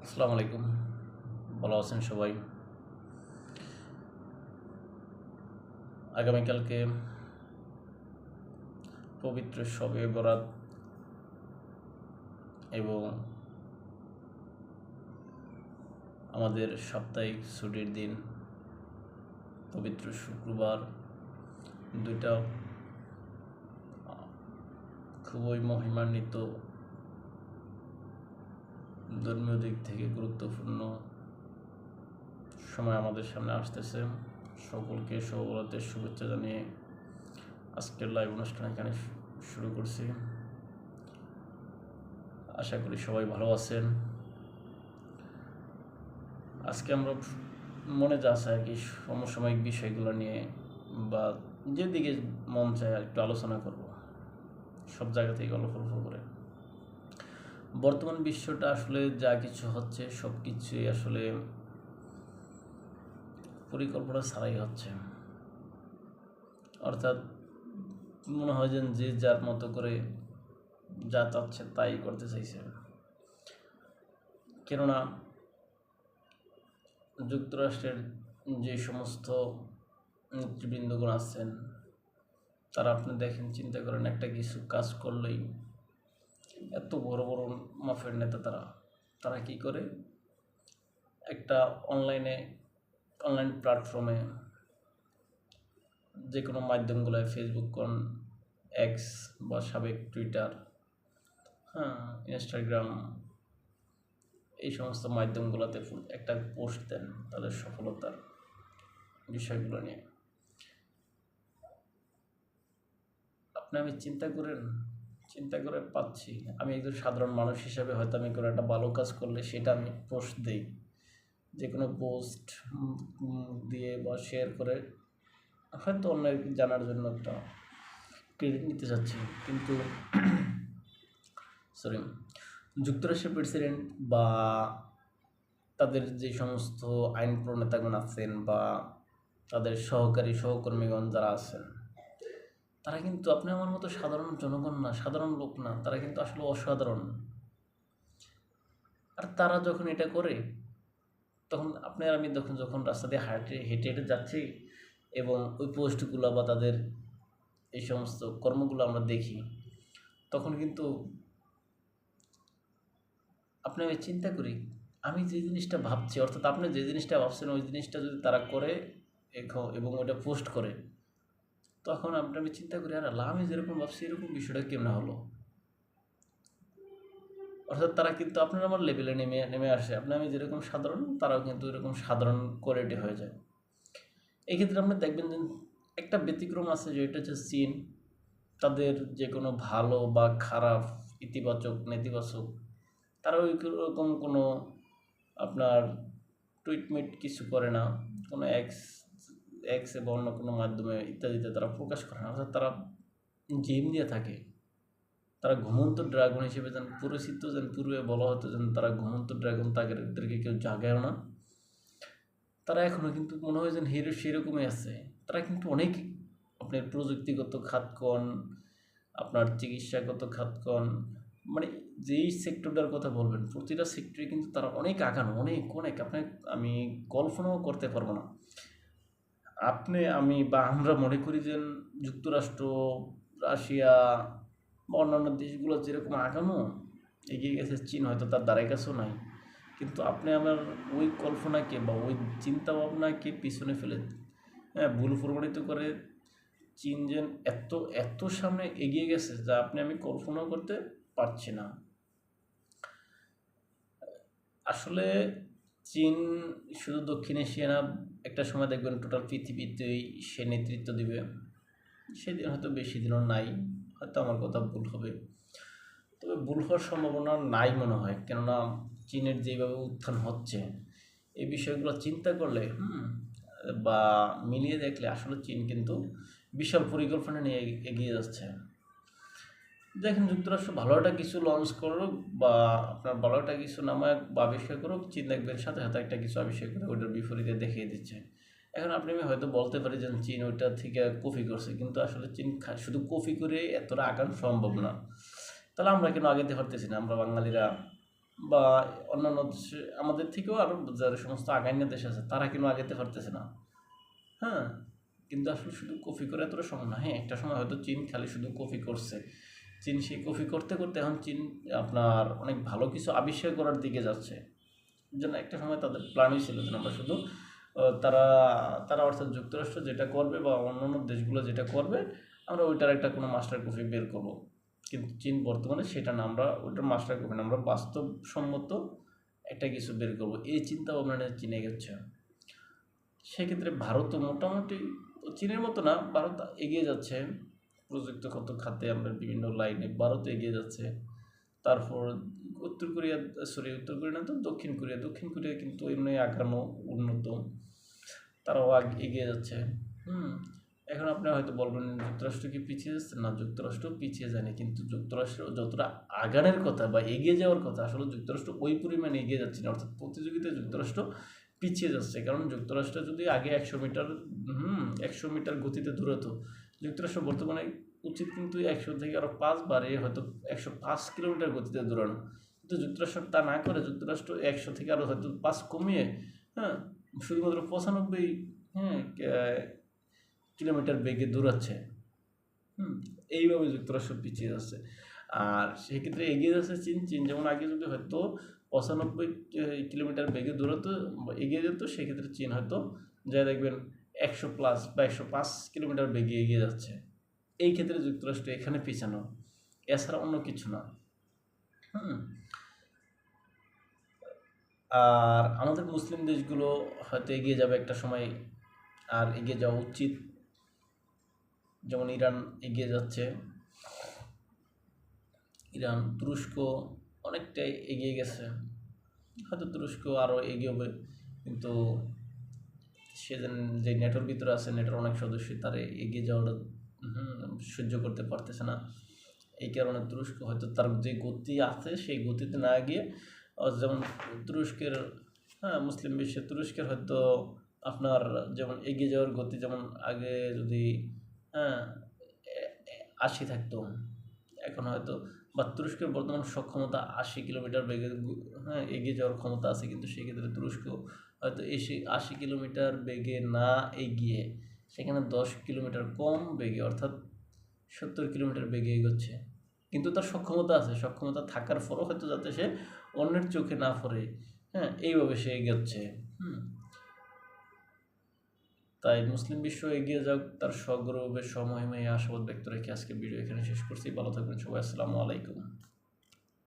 আসসালামু আলাইকুম। ভালো আছেন সবাই? আগামীকালকে পবিত্র শবে বরাত এবং আমাদের সাপ্তাহিক ছুটির দিন পবিত্র শুক্রবার, দুইটা খুবই মহিমান্বিত, ধর্মীয় দিক থেকে গুরুত্বপূর্ণ সময় আমাদের সামনে আসতেছে। সকলকে শবে বরাতের শুভেচ্ছা জানিয়ে আজকের লাইভ অনুষ্ঠান এখানে শুরু করছি। আশা করি সবাই ভালো আছেন। আজকে আমরা মনে যা আছে আর কি সমসাময়িক বিষয়গুলো নিয়ে বা যেদিকে মন চায় আর একটু আলোচনা করব, সব জায়গা থেকে গল্প করে। বর্তমান বিশ্বটা আসলে যা কিছু হচ্ছে সব কিছুই আসলে পরিকল্পনা ছাড়াই হচ্ছে। অর্থাৎ মনে হয় যেন যে যার মতো করে যা চাচ্ছে তাই করতে চাইছে। কেননা যুক্তরাষ্ট্রের যে সমস্ত নেতৃবৃন্দগণ আছেন, তারা আপনি দেখেন, চিন্তা করেন, একটা কিছু কাজ করলেই এত বড় বড় মাফের নেতা তারা কি করে, একটা অনলাইন প্ল্যাটফর্মে, যে কোনো মাধ্যমগুলোয়, ফেসবুক কোন, এক্স বা সাবেক টুইটার, হ্যাঁ, ইনস্টাগ্রাম, এই সমস্ত মাধ্যমগুলোতে একটা পোস্ট দেন তাদের সফলতার বিষয়গুলো নিয়ে। আপনি আমি চিন্তা করে পাচ্ছি, আমি একজন সাধারণ মানুষ হিসাবে হয়তো আমি কোনো একটা ভালো কাজ করলে সেটা আমি পোস্ট দিই, যে কোনো পোস্ট দিয়ে বা শেয়ার করে হয়তো অন্যের জানার জন্য একটা ক্রেডিট নিতে চাচ্ছি। কিন্তু সরি, যুক্তরাষ্ট্রের প্রেসিডেন্ট বা তাদের যে সমস্ত আইন প্রণেতাগণ আছেন বা তাদের সহকর্মীগণ যারা আছেন, তারা কিন্তু আপনি আমার মতো সাধারণ জনগণ না, সাধারণ লোক না, তারা কিন্তু আসলে অসাধারণ। আর তারা যখন এটা করে, তখন আপনি আর আমি যখন রাস্তা দিয়ে হেঁটে হেঁটে যাচ্ছি এবং ওই পোস্টগুলো বা তাদের এই সমস্ত কর্মগুলো আমরা দেখি, তখন কিন্তু আপনি আমি চিন্তা করি, আমি যে জিনিসটা ভাবছি, অর্থাৎ আপনি যে জিনিসটা ভাবছেন ওই জিনিসটা যদি তারা করে এবং ওটা পোস্ট করে, তখন আমি চিন্তা করি, আর আল্লাহ, আমি যেরকম ভাবছি এরকম বিষয়টা কেমন হলো। অর্থাৎ তারা কিন্তু আপনার আমার লেভেলে নেমে নেমে আসে। আমি যেরকম সাধারণ, তারাও কিন্তু এরকম সাধারণ কোয়ালিটি হয়ে যায়। এই ক্ষেত্রে আপনি দেখবেন যে একটা ব্যতিক্রম আছে, যে এটা হচ্ছে চীন। তাদের যে কোনো ভালো বা খারাপ, ইতিবাচক নেতিবাচক, তারা ওই রকম কোনো আপনার টুইটমিট কিছু করে না, কোনো এক্সে বা অন্য কোনো মাধ্যমে ইত্যাদিতে তারা প্রকাশ করে না। অর্থাৎ তারা জিম দিয়ে থাকে। তারা ঘুমন্ত ড্রাগন হিসেবে যেন পরিচিত, যেন পূর্বে বলা হতো যেন তারা ঘুমন্ত ড্রাগন, তাদেরকে কেউ জাগায়ও না। তারা এখনও কিন্তু মনে হয় যেন হিরো সেরকমই আছে। তারা কিন্তু অনেক, আপনার প্রযুক্তিগত খাত আপনার চিকিৎসাগত খাত মানে যেই সেক্টরটার কথা বলবেন, প্রতিটা সেক্টরে কিন্তু তারা অনেক আগানো, অনেক অনেক আমি কল্পনাও করতে পারবো না। আমি বা আমরা মনে করি যে যুক্তরাষ্ট্র, রাশিয়া বা অন্যান্য দেশগুলো যেরকম আগানো এগিয়ে গেছে, চীন হয়তো তার দ্বারাই কাছেও নাই। কিন্তু আপনি আমার ওই কল্পনাকে বা ওই চিন্তাভাবনাকে পিছনে ফেলে, হ্যাঁ, ভুল প্রমাণিত করে চীন যেন এত এত সামনে এগিয়ে গেছে যা আমি কল্পনাও করতে পারছি না। আসলে চীন শুধু দক্ষিণ এশিয়া না, একটা সময় দেখবেন টোটাল পৃথিবীতেই সে নেতৃত্ব দিবে। সেদিন হয়তো বেশি দিনও নাই, হয়তো আমার কথা ভুল হবে, তবে ভুল হওয়ার সম্ভাবনা নাই মনে হয়। কেননা চীনের যেভাবে উত্থান হচ্ছে, এই বিষয়গুলো চিন্তা করলে বা মিলিয়ে দেখলে আসলে চীন কিন্তু বিশাল পরিকল্পনা নিয়ে এগিয়ে যাচ্ছে। দেখেন, যুক্তরাষ্ট্র ভালো একটা কিছু লঞ্চ করুক বা আপনার ভালো একটা কিছু নামায় বা আবিষ্কার করুক, চীন দেখবেন সাথে সাথে একটা কিছু আবিষ্কার করে ওইটার বিপরীতে দেখিয়ে দিচ্ছে। এখন আমি হয়তো বলতে পারি যে চীন ওইটা থেকে কপি করছে, কিন্তু আসলে চীন শুধু কপি করে এতটা আগানো সম্ভব না। তাহলে আমরা কেন আগাতে পারতেছি না, আমরা বাঙালিরা বা অন্যান্য দেশে আমাদের থেকেও আরও যারা সমস্ত আগাইন্য দেশ আছে তারা কিন্তু আগাইতে পারতেছে না। হ্যাঁ, কিন্তু আসলে শুধু কপি করে এতটা সম্ভব না। হ্যাঁ, একটা সময় হয়তো চীন খালি শুধু কপি করছে। চীন সেই কপি করতে করতে এখন চীন আপনার অনেক ভালো কিছু আবিষ্কার করার দিকে যাচ্ছে। যেন একটা সময় তাদের প্ল্যানই ছিল যে আমরা শুধু তারা তারা অর্থাৎ যুক্তরাষ্ট্র যেটা করবে বা অন্যান্য দেশগুলো যেটা করবে আমরা ওইটার একটা কোনো মাস্টার কপি বের করব। কিন্তু চীন বর্তমানে সেটা না, আমরা ওইটার মাস্টার কপি না, আমরা বাস্তবসম্মত একটা কিছু বের করব, এই চিন্তা ভাবনা নিয়ে চীন এগোচ্ছে। সেক্ষেত্রে ভারতও মোটামুটি চীনের মতো না, ভারত এগিয়ে যাচ্ছে প্রযুক্তিগত খাতে, আমরা বিভিন্ন লাইনে ভারত এগিয়ে যাচ্ছে। তারপর উত্তর কোরিয়া, উত্তর কোরিয়া না তো দক্ষিণ কোরিয়া কিন্তু এমনি আগানো উন্নত, তারাও এগিয়ে যাচ্ছে। হুম এখন আপনি হয়তো বলবেন যুক্তরাষ্ট্র কি পিছিয়ে যাচ্ছে? না, যুক্তরাষ্ট্র পিছিয়ে যায়নি, কিন্তু যুক্তরাষ্ট্র যতটা আগানোর কথা বা এগিয়ে যাওয়ার কথা আসলে যুক্তরাষ্ট্র ওই পরিমাণে এগিয়ে যাচ্ছে না, অর্থাৎ প্রতিযোগিতায় যুক্তরাষ্ট্র পিছিয়ে যাচ্ছে। কারণ যুক্তরাষ্ট্র যদি আগে 100 মিটার 100 মিটার গতিতে দৌড়াতো, যুক্তরাষ্ট্র বর্তমানে উচিত কিন্তু 100 থেকে আরও 5 বাড়িয়ে হয়তো 105 কিলোমিটার গতিতে দৌড়ানো, কিন্তু যুক্তরাষ্ট্র তা না করে যুক্তরাষ্ট্র 100 থেকে আরও হয়তো 5 কমিয়ে হ্যাঁ শুধুমাত্র 95 কিলোমিটার বেগে দৌড়াচ্ছে। এইভাবে যুক্তরাষ্ট্র পিছিয়ে যাচ্ছে। আর সেক্ষেত্রে এগিয়ে যাচ্ছে চীন। চীন যেমন আগে যদি হয়তো 95 কিলোমিটার বেগে দৌড়াতো এগিয়ে যেত, সেক্ষেত্রে চীন হয়তো যা দেখবেন 100+ বা 105 কিলোমিটার বেগে এগিয়ে যাচ্ছে। এই ক্ষেত্রে যুক্তরাষ্ট্র এখানে পিছানো, এছাড়া অন্য কিছু না। হুম আর আমাদের মুসলিম দেশগুলো হয়তো এগিয়ে যাবে একটা সময়, আর এগিয়ে যাওয়া উচিত। যেমন ইরান এগিয়ে যাচ্ছে, ইরান, তুরস্ক অনেকটাই এগিয়ে গেছে, হয়তো তুরস্ক আরও এগিয়ে হবে, কিন্তু সে যে নেটোর ভিতরে আছে, নেটোর অনেক সদস্য তারা এগিয়ে যাওয়াটা সহ্য করতে পারতেছে না। এই কারণে তুরস্ক হয়তো তার যে গতি আছে সেই গতিতে না গিয়ে, যেমন তুরস্কের মুসলিম বিশ্বে তুরস্কের হয়তো আপনার যেমন এগিয়ে যাওয়ার গতি যেমন আগে যদি হ্যাঁ 80 থাকতো, এখন হয়তো বা তুরস্কের বর্তমান সক্ষমতা 80 কিলোমিটার বেগে এগিয়ে যাওয়ার ক্ষমতা আছে, কিন্তু সেক্ষেত্রে তুরস্ক হয়তো 80 কিলোমিটার বেগে না এগিয়ে সেখানে 10 কিলোমিটার কম বেগে অর্থাৎ 70 কিলোমিটার বেগে এগোচ্ছে। কিন্তু তার সক্ষমতা আছে, সক্ষমতা থাকার পরও হয়তো যাতে সে অন্যের চোখে না পড়ে এইভাবে সে এগোচ্ছে। তাই মুসলিম বিশ্ব এগিয়ে যাক, তার সগৌরবে সমহিমায় আশাবাদ ব্যক্ত রেখে আজকে ভিডিও এখানে শেষ করছি। ভালো থাকবেন সবাই, আসসালামু আলাইকুম।